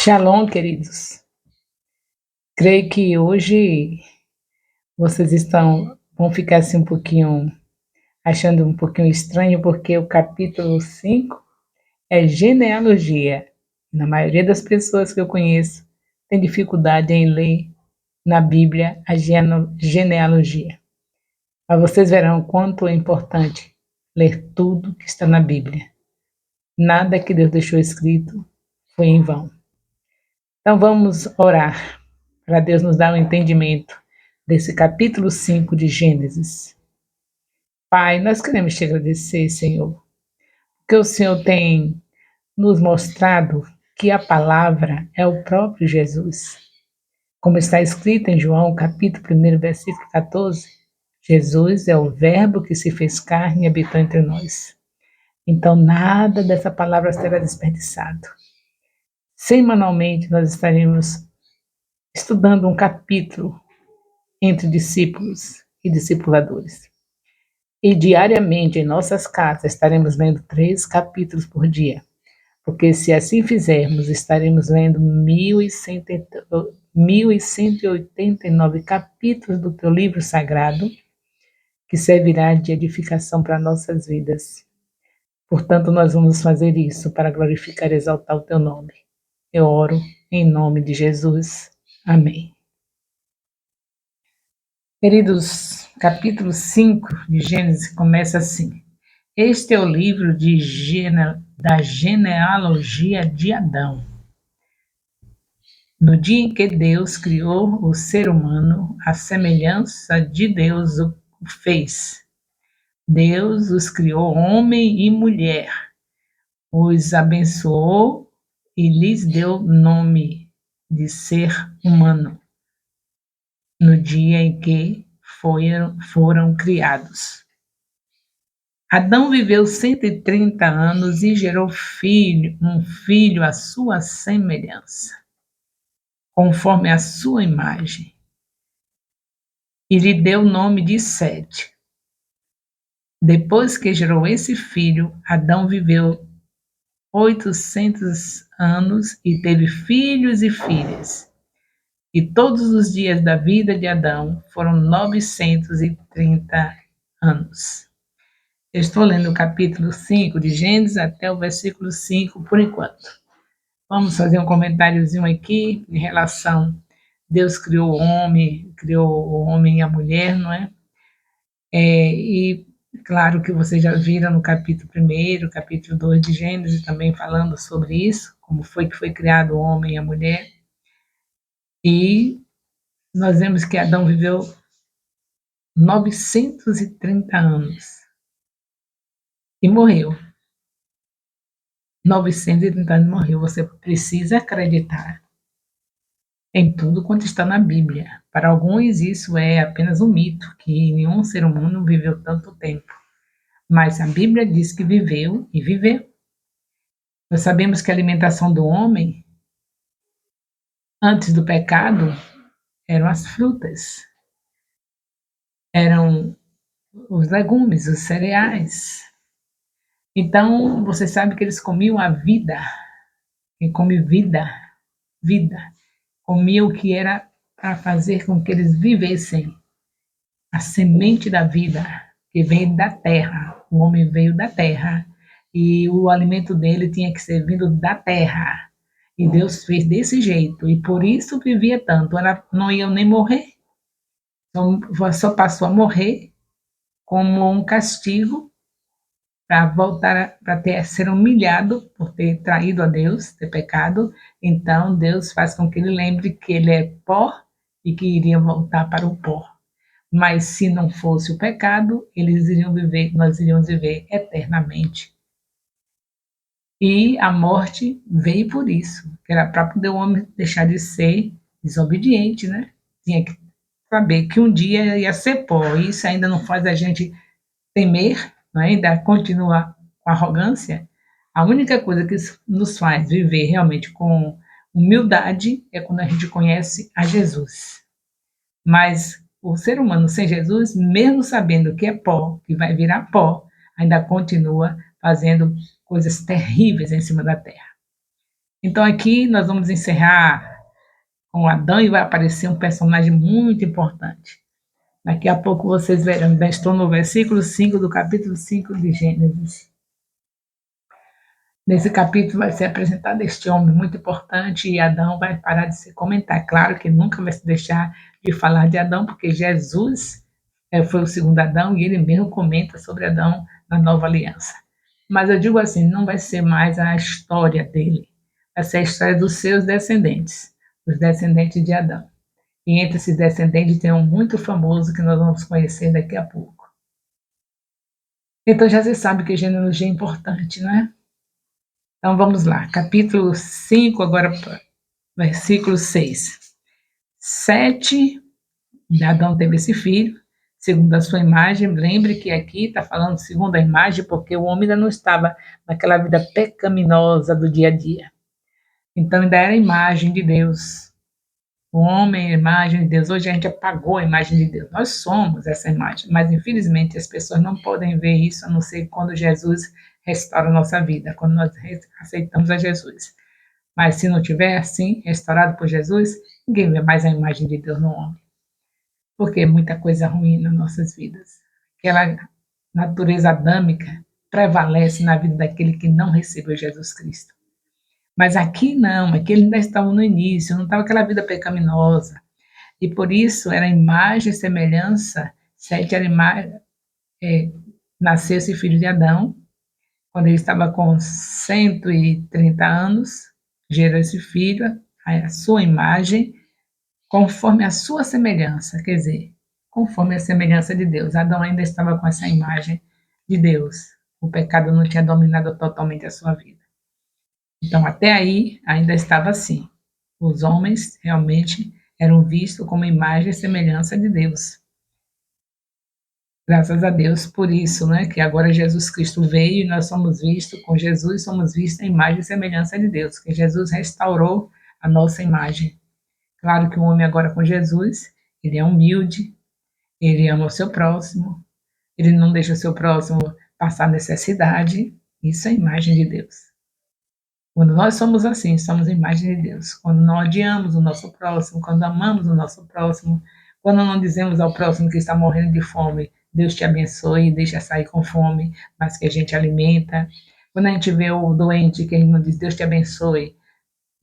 Shalom, queridos. Creio que hoje vocês vão ficar assim um pouquinho, achando um pouquinho estranho, porque o capítulo 5 é genealogia. Na maioria das pessoas que eu conheço tem dificuldade em ler na Bíblia a genealogia. Mas vocês verão quanto é importante ler tudo que está na Bíblia. Nada que Deus deixou escrito foi em vão. Então vamos orar para Deus nos dar um entendimento desse capítulo 5 de Gênesis. Pai, nós queremos te agradecer, Senhor, porque o Senhor tem nos mostrado que a palavra é o próprio Jesus. Como está escrito em João, capítulo 1, versículo 14, Jesus é o verbo que se fez carne e habitou entre nós. Então nada dessa palavra será desperdiçado. Semanalmente nós estaremos estudando um capítulo entre discípulos e discipuladores. E diariamente em nossas casas estaremos lendo 3 capítulos por dia, porque se assim fizermos, estaremos lendo 1189 capítulos do teu livro sagrado, que servirá de edificação para nossas vidas. Portanto, nós vamos fazer isso para glorificar e exaltar o teu nome. Eu oro em nome de Jesus. Amém. Queridos, capítulo 5 de Gênesis começa assim: Este é o livro da genealogia de Adão. No dia em que Deus criou o ser humano, a semelhança de Deus o fez. Deus os criou homem e mulher, os abençoou e lhes deu nome de ser humano, no dia em que foram criados. Adão viveu 130 anos e gerou um filho à sua semelhança, conforme a sua imagem, e lhe deu o nome de Sete. Depois que gerou esse filho, Adão viveu 800 anos e teve filhos e filhas. E todos os dias da vida de Adão foram 930 anos. Eu estou lendo o capítulo 5 de Gênesis até o versículo 5 por enquanto. Vamos fazer um comentáriozinho aqui em relação. Deus criou o homem e a mulher, não é? E claro que vocês já viram no capítulo 1, capítulo 2 de Gênesis, também falando sobre isso, como foi que foi criado o homem e a mulher. E nós vemos que Adão viveu 930 anos e morreu. 930 anos morreu. Você precisa acreditar em tudo quanto está na Bíblia. Para alguns isso é apenas um mito, que nenhum ser humano viveu tanto tempo. Mas a Bíblia diz que viveu e viveu. Nós sabemos que a alimentação do homem, antes do pecado, eram as frutas, eram os legumes, os cereais. Então, você sabe que eles comiam a vida. Quem come vida, comia o que era para fazer com que eles vivessem. A semente da vida, que veio da terra. O homem veio da terra e o alimento dele tinha que ser vindo da terra. E Deus fez desse jeito, e por isso vivia tanto. Ela não ia nem morrer, só passou a morrer como um castigo para voltar para ser humilhado por ter traído a Deus, ter pecado. Então Deus faz com que ele lembre que ele é pó e que iria voltar para o pó. Mas se não fosse o pecado, nós iríamos viver eternamente. E a morte veio por isso, que era para poder o homem deixar de ser desobediente, né? Tinha que saber que um dia ia ser pó. Isso ainda não faz a gente temer, não é? Ainda continuar com arrogância. A única coisa que nos faz viver realmente com humildade é quando a gente conhece a Jesus. Mas o ser humano sem Jesus, mesmo sabendo que é pó, que vai virar pó, ainda continua fazendo coisas terríveis em cima da terra. Então aqui nós vamos encerrar com Adão e vai aparecer um personagem muito importante. Daqui a pouco vocês verão. Ainda estou no versículo 5 do capítulo 5 de Gênesis. Nesse capítulo vai ser apresentado este homem muito importante e Adão vai parar de se comentar. Claro que nunca vai se deixar de falar de Adão, porque Jesus foi o segundo Adão e ele mesmo comenta sobre Adão na nova aliança. Mas eu digo assim, não vai ser mais a história dele, vai ser a história dos seus descendentes, os descendentes de Adão. E entre esses descendentes tem um muito famoso que nós vamos conhecer daqui a pouco. Então já se sabe que genealogia é importante, né? Então vamos lá, capítulo 5, agora versículo 6. 7, Adão teve esse filho, segundo a sua imagem. Lembre que aqui está falando segundo a imagem, porque o homem ainda não estava naquela vida pecaminosa do dia a dia. Então ainda era a imagem de Deus. O homem é a imagem de Deus. Hoje a gente apagou a imagem de Deus. Nós somos essa imagem, mas infelizmente as pessoas não podem ver isso, a não ser quando Jesus restaura a nossa vida, quando nós aceitamos a Jesus. Mas se não tiver assim, restaurado por Jesus, ninguém vê mais a imagem de Deus no homem. Porque é muita coisa ruim nas nossas vidas. Aquela natureza adâmica prevalece na vida daquele que não recebeu Jesus Cristo. Mas aqui não, aqui ele ainda estava no início, não estava aquela vida pecaminosa. E por isso era imagem e semelhança, 7 era imagem, nasceu esse filho de Adão, quando ele estava com 130 anos, gerou esse filho, a sua imagem, conforme a sua semelhança, quer dizer, conforme a semelhança de Deus. Adão ainda estava com essa imagem de Deus. O pecado não tinha dominado totalmente a sua vida. Então, até aí, ainda estava assim. Os homens realmente eram vistos como imagem e semelhança de Deus. Graças a Deus por isso, né? Que agora Jesus Cristo veio e nós somos vistos, com Jesus somos vistos em imagem e semelhança de Deus, que Jesus restaurou a nossa imagem. Claro que o homem agora com Jesus, ele é humilde, ele ama o seu próximo, ele não deixa o seu próximo passar necessidade, isso é a imagem de Deus. Quando nós somos assim, somos a imagem de Deus. Quando nós odiamos o nosso próximo, quando amamos o nosso próximo, quando não dizemos ao próximo que está morrendo de fome, Deus te abençoe, deixa sair com fome, mas que a gente alimenta. Quando a gente vê o doente, que a gente não diz Deus te abençoe,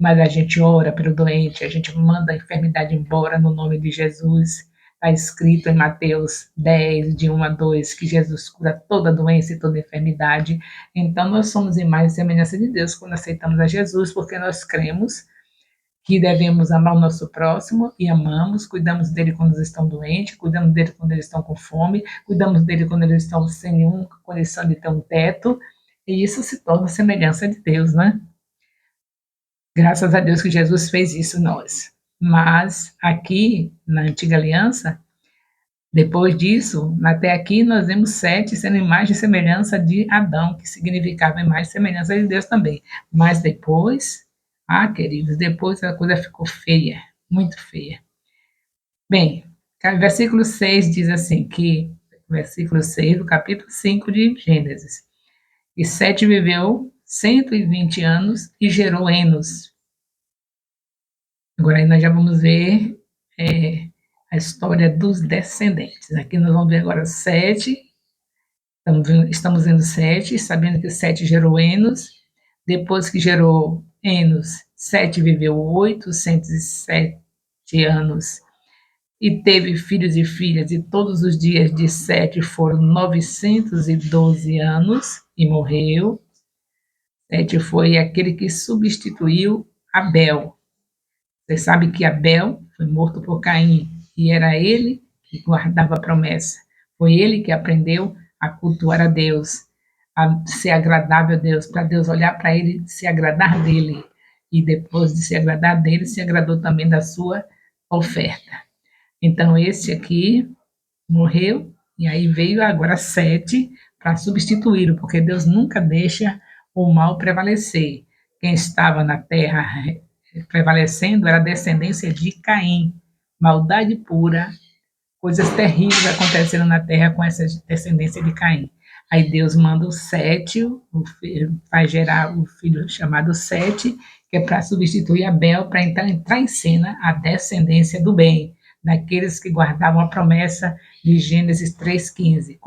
mas a gente ora pelo doente, a gente manda a enfermidade embora no nome de Jesus. Está escrito em Mateus 10, de 1 a 2, que Jesus cura toda doença e toda enfermidade. Então, nós somos imagem e semelhança de Deus quando aceitamos a Jesus, porque nós cremos que devemos amar o nosso próximo e amamos, cuidamos dele quando eles estão doentes, cuidamos dele quando eles estão com fome, cuidamos dele quando eles estão sem nenhuma condição de ter um teto, e isso se torna semelhança de Deus, né? Graças a Deus que Jesus fez isso em nós. Mas aqui, na antiga aliança, depois disso, até aqui nós vemos 7 sendo imagem e semelhança de Adão, que significava imagem e semelhança de Deus também. Mas depois, queridos, depois a coisa ficou feia, muito feia. Bem, versículo 6 diz assim, versículo 6 do capítulo 5 de Gênesis. E Sete viveu 120 anos e gerou Enos. Agora aí nós já vamos ver a história dos descendentes. Aqui nós vamos ver agora 7, estamos vendo 7, sabendo que 7 gerou Enos, depois que gerou Enos, 7 viveu 807 anos e teve filhos e filhas, e todos os dias de 7 foram 912 anos e morreu. 7 foi aquele que substituiu Abel. Você sabe que Abel foi morto por Caim e era ele que guardava a promessa. Foi ele que aprendeu a cultuar a Deus, a ser agradável a Deus, para Deus olhar para ele e se agradar dele. E depois de se agradar dele, se agradou também da sua oferta. Então, esse aqui morreu, e aí veio agora 7 para substituí-lo, porque Deus nunca deixa o mal prevalecer. Quem estava na terra prevalecendo era a descendência de Caim, maldade pura, coisas terríveis aconteceram na terra com essa descendência de Caim. Aí Deus manda o Sete, faz gerar o filho chamado Sete, que é para substituir Abel, para então entrar em cena a descendência do bem, daqueles que guardavam a promessa de Gênesis 3,15.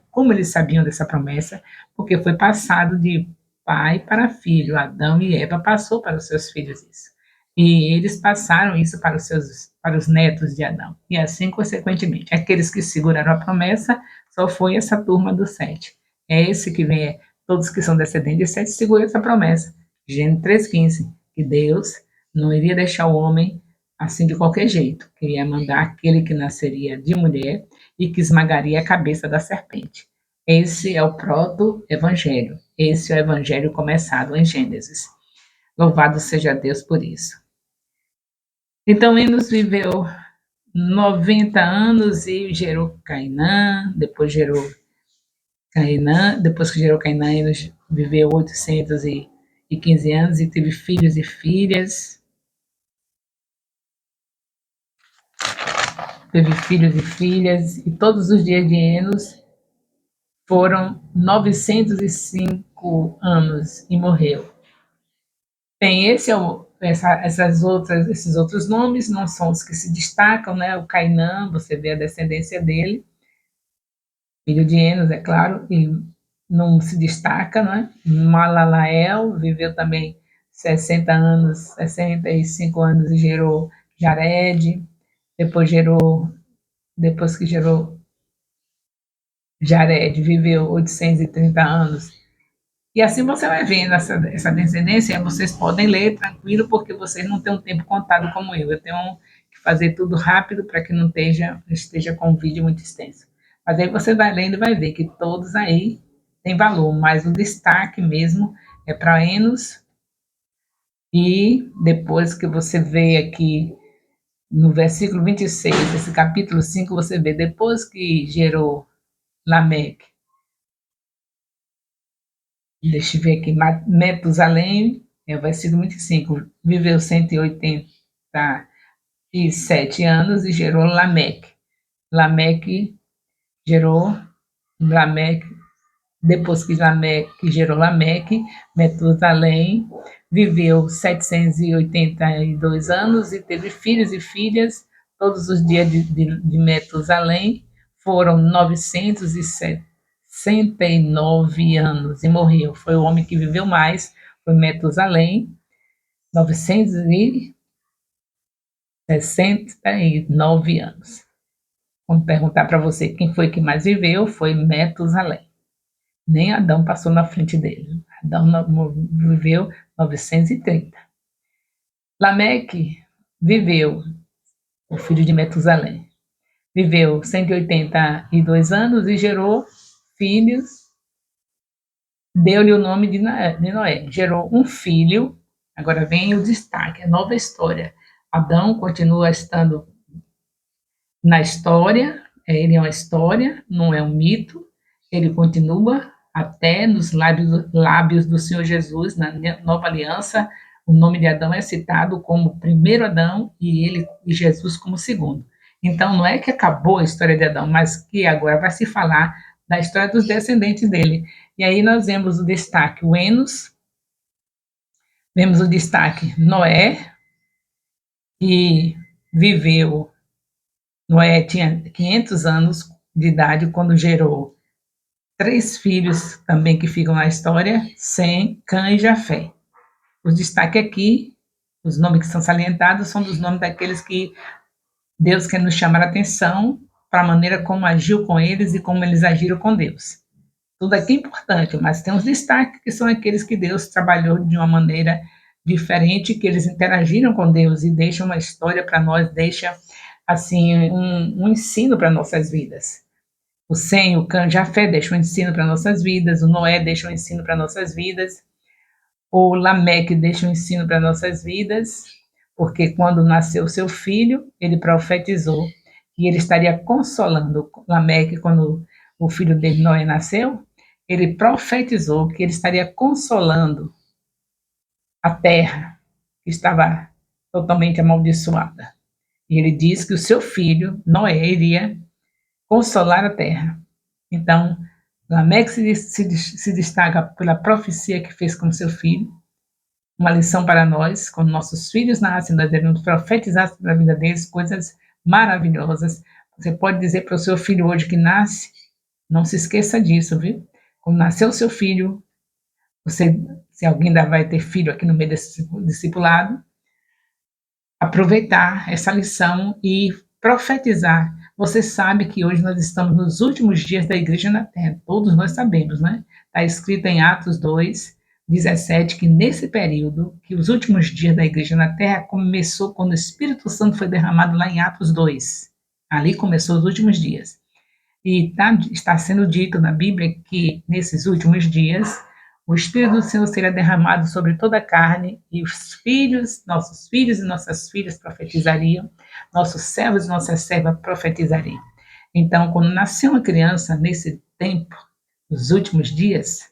Como eles sabiam dessa promessa? Porque foi passado de pai para filho. Adão e Eva passou para os seus filhos isso. E eles passaram isso para os netos de Adão. E assim, consequentemente, aqueles que seguraram a promessa, só foi essa turma do Sete. É esse que vem, todos que são descendentes de Sete seguram essa promessa. Gênesis 3,15, que Deus não iria deixar o homem assim de qualquer jeito, que ia mandar aquele que nasceria de mulher e que esmagaria a cabeça da serpente. Esse é o proto-evangelho. Esse é o evangelho começado em Gênesis. Louvado seja Deus por isso. Então, Enos viveu 90 anos e gerou Cainã, depois que gerou Cainã, Enos viveu 815 anos e teve filhos e filhas. Teve filhos e filhas, e todos os dias de Enos foram 905 anos e morreu. Bem, esses outros nomes não são os que se destacam, né? O Cainã, você vê a descendência dele, filho de Enos, é claro, e não se destaca, né? Malalael viveu também 60 anos, 65 anos e gerou Jared, depois que gerou Jared, viveu 830 anos. E assim você vai vendo essa descendência, vocês podem ler tranquilo, porque vocês não têm um tempo contado como eu. Eu tenho que fazer tudo rápido para que não esteja com um vídeo muito extenso. Mas aí você vai lendo e vai ver que todos aí têm valor, mas o destaque mesmo é para Enos. E depois que você vê aqui no versículo 26, esse capítulo 5, você vê, depois que gerou Lameque, deixa eu ver aqui, Metusalém, é o versículo 25, viveu 187 anos e gerou Lameque. Lameque gerou Lameque, depois que Lameque gerou Lameque, Metusalém viveu 782 anos e teve filhos e filhas. Todos os dias de Metusalém foram 969 anos e morreu. Foi o homem que viveu mais, foi Metusalém, 969 anos. Vamos perguntar para você quem foi que mais viveu, foi Metusalém. Nem Adão passou na frente dele. Adão viveu 930. Lameque viveu, o filho de Metusalém, viveu 182 anos e gerou filhos, deu-lhe o nome de Noé. Gerou um filho, agora vem o destaque, a nova história. Adão continua estando na história, ele é uma história, não é um mito, ele continua até nos lábios do Senhor Jesus, na nova aliança, o nome de Adão é citado como primeiro Adão e Jesus como segundo. Então, não é que acabou a história de Adão, mas que agora vai se falar da história dos descendentes dele. E aí nós vemos o destaque, o Enos, vemos o destaque Noé, que viveu, Noé tinha 500 anos de idade quando gerou 3 filhos também que ficam na história, Sem, Cã e Jafé. O destaque aqui, os nomes que são salientados, são dos nomes daqueles que Deus quer nos chamar a atenção para a maneira como agiu com eles e como eles agiram com Deus. Tudo aqui é importante, mas tem os destaques que são aqueles que Deus trabalhou de uma maneira diferente, que eles interagiram com Deus e deixam uma história para nós, deixa assim um ensino para nossas vidas. O Sem, o Cã, Jafé deixa um ensino para nossas vidas, o Noé deixa um ensino para nossas vidas, o Lameque deixa um ensino para nossas vidas, porque quando nasceu seu filho, ele profetizou que ele estaria consolando Lameque quando o filho dele, Noé, nasceu, ele profetizou que ele estaria consolando a terra, que estava totalmente amaldiçoada. E ele diz que o seu filho, Noé, iria consolar a terra. Então, Lameque se destaca pela profecia que fez com seu filho, uma lição para nós. Quando nossos filhos nascem, nós devemos profetizar sobre a vida deles coisas maravilhosas. Você pode dizer para o seu filho hoje que nasce, não se esqueça disso, viu? Quando nasceu o seu filho, você, se alguém ainda vai ter filho aqui no meio desse discipulado, aproveitar essa lição e profetizar. Você sabe que hoje nós estamos nos últimos dias da igreja na terra, todos nós sabemos, né? Está escrito em Atos 2:17 que nesse período, que os últimos dias da igreja na terra começou quando o Espírito Santo foi derramado lá em Atos 2. Ali começou os últimos dias. E está sendo dito na Bíblia que nesses últimos dias o Espírito do Senhor será derramado sobre toda a carne e os filhos, nossos filhos e nossas filhas profetizariam, nossos servos e nossas servas profetizariam. Então, quando nasceu uma criança nesse tempo, nos últimos dias,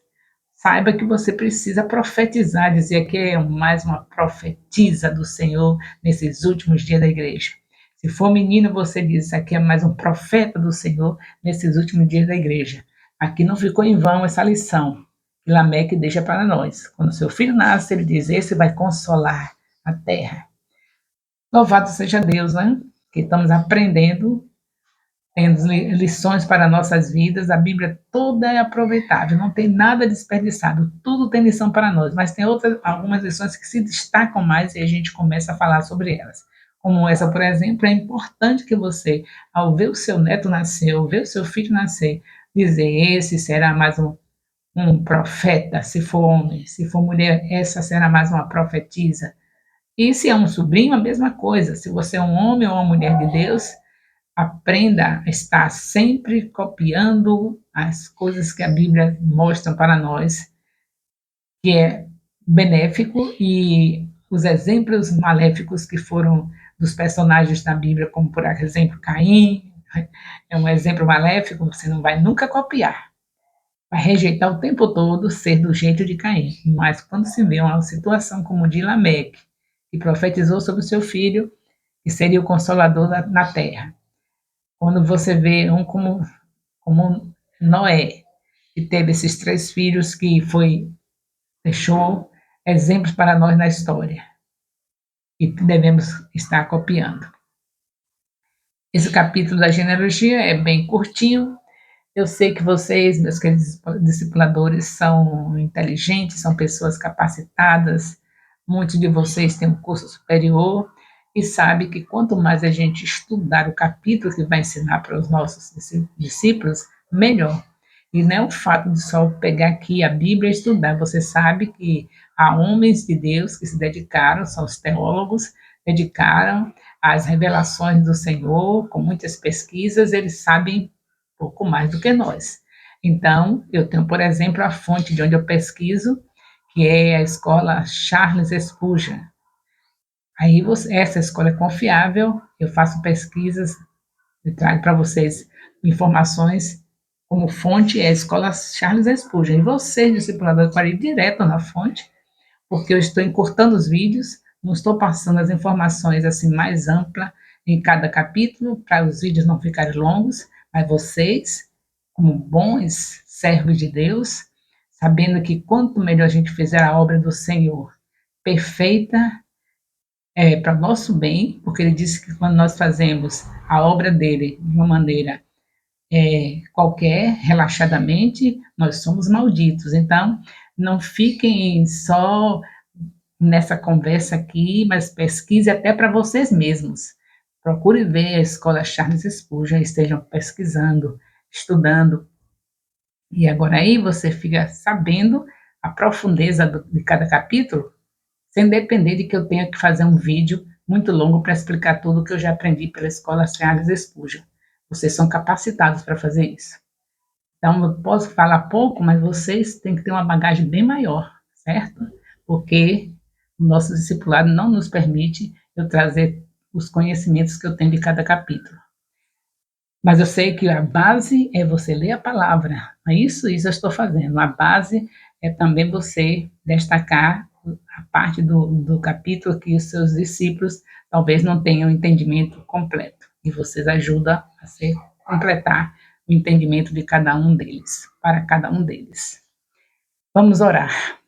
saiba que você precisa profetizar, dizer que é mais uma profetisa do Senhor nesses últimos dias da igreja. Se for menino, você diz, isso aqui é mais um profeta do Senhor nesses últimos dias da igreja. Aqui não ficou em vão essa lição que Lameque deixa para nós. Quando seu filho nasce, ele diz, esse vai consolar a terra. Louvado seja Deus, né? Que estamos aprendendo, tendo lições para nossas vidas, a Bíblia toda é aproveitável, não tem nada desperdiçado, tudo tem lição para nós, mas tem algumas lições que se destacam mais e a gente começa a falar sobre elas. Como essa, por exemplo, é importante que você, ao ver o seu neto nascer, ao ver o seu filho nascer, dizer, esse será mais um profeta, se for homem, se for mulher, essa será mais uma profetisa. E se é um sobrinho, a mesma coisa, se você é um homem ou uma mulher de Deus, aprenda a estar sempre copiando as coisas que a Bíblia mostra para nós, que é benéfico, e os exemplos maléficos que foram dos personagens da Bíblia, como por exemplo Caim, é um exemplo maléfico, você não vai nunca copiar. Vai rejeitar o tempo todo ser do jeito de Caim. Mas quando se vê uma situação como de Lameque, que profetizou sobre o seu filho, que seria o consolador na terra, quando você vê como Noé, que teve esses 3 filhos que deixou exemplos para nós na história e que devemos estar copiando. Esse capítulo da genealogia é bem curtinho. Eu sei que vocês, meus queridos discipuladores, são inteligentes, são pessoas capacitadas, muitos de vocês têm um curso superior e sabe que quanto mais a gente estudar o capítulo que vai ensinar para os nossos discípulos, melhor. E não é o fato de só pegar aqui a Bíblia e estudar. Você sabe que há homens de Deus que se dedicaram, são os teólogos, dedicaram às revelações do Senhor, com muitas pesquisas, eles sabem pouco mais do que nós. Então, eu tenho, por exemplo, a fonte de onde eu pesquiso, que é a escola Charles Spurgeon. Aí, essa escola é confiável, eu faço pesquisas e trago para vocês informações como fonte é a escola Charles Spurgeon. E vocês, discipuladores, podem ir direto na fonte, porque eu estou encurtando os vídeos, não estou passando as informações assim mais ampla em cada capítulo, para os vídeos não ficarem longos, mas vocês, como bons servos de Deus, sabendo que quanto melhor a gente fizer a obra do Senhor, perfeita, para o nosso bem, porque ele disse que quando nós fazemos a obra dele de uma maneira qualquer, relaxadamente, nós somos malditos. Então, não fiquem só nessa conversa aqui, mas pesquise até para vocês mesmos. Procure ver a escola Charles Spurgeon, estejam pesquisando, estudando, e agora aí você fica sabendo a profundeza de cada capítulo, sem depender de que eu tenha que fazer um vídeo muito longo para explicar tudo o que eu já aprendi pela escola Charles Spurgeon. Vocês são capacitados para fazer isso. Então, eu posso falar pouco, mas vocês têm que ter uma bagagem bem maior, certo? Porque o nosso discipulado não nos permite eu trazer os conhecimentos que eu tenho de cada capítulo. Mas eu sei que a base é você ler a palavra. É isso eu estou fazendo. A base é também você destacar a parte do capítulo que os seus discípulos talvez não tenham entendimento completo. E vocês ajudam a completar o entendimento de cada um deles, para cada um deles. Vamos orar.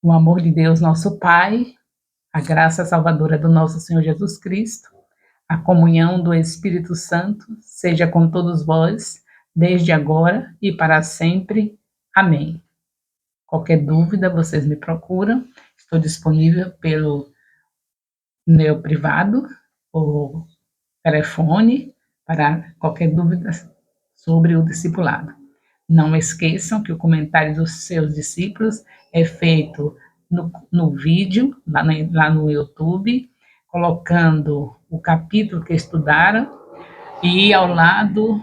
O amor de Deus, nosso Pai, a graça salvadora do nosso Senhor Jesus Cristo, a comunhão do Espírito Santo, seja com todos vós, desde agora e para sempre. Amém. Qualquer dúvida, vocês me procuram. Estou disponível pelo meu privado ou telefone para qualquer dúvida sobre o discipulado. Não esqueçam que o comentário dos seus discípulos é feito no vídeo, lá no YouTube, colocando o capítulo que estudaram e ao lado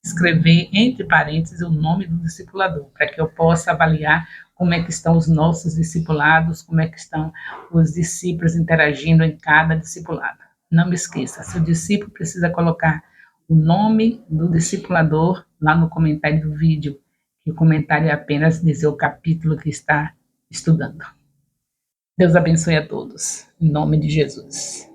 escrever entre parênteses o nome do discipulador, para que eu possa avaliar como é que estão os nossos discipulados, como é que estão os discípulos interagindo em cada discipulado. Não me esqueça, seu discípulo precisa colocar o nome do discipulador lá no comentário do vídeo, que o comentário é apenas dizer o capítulo que está estudando. Deus abençoe a todos, em nome de Jesus.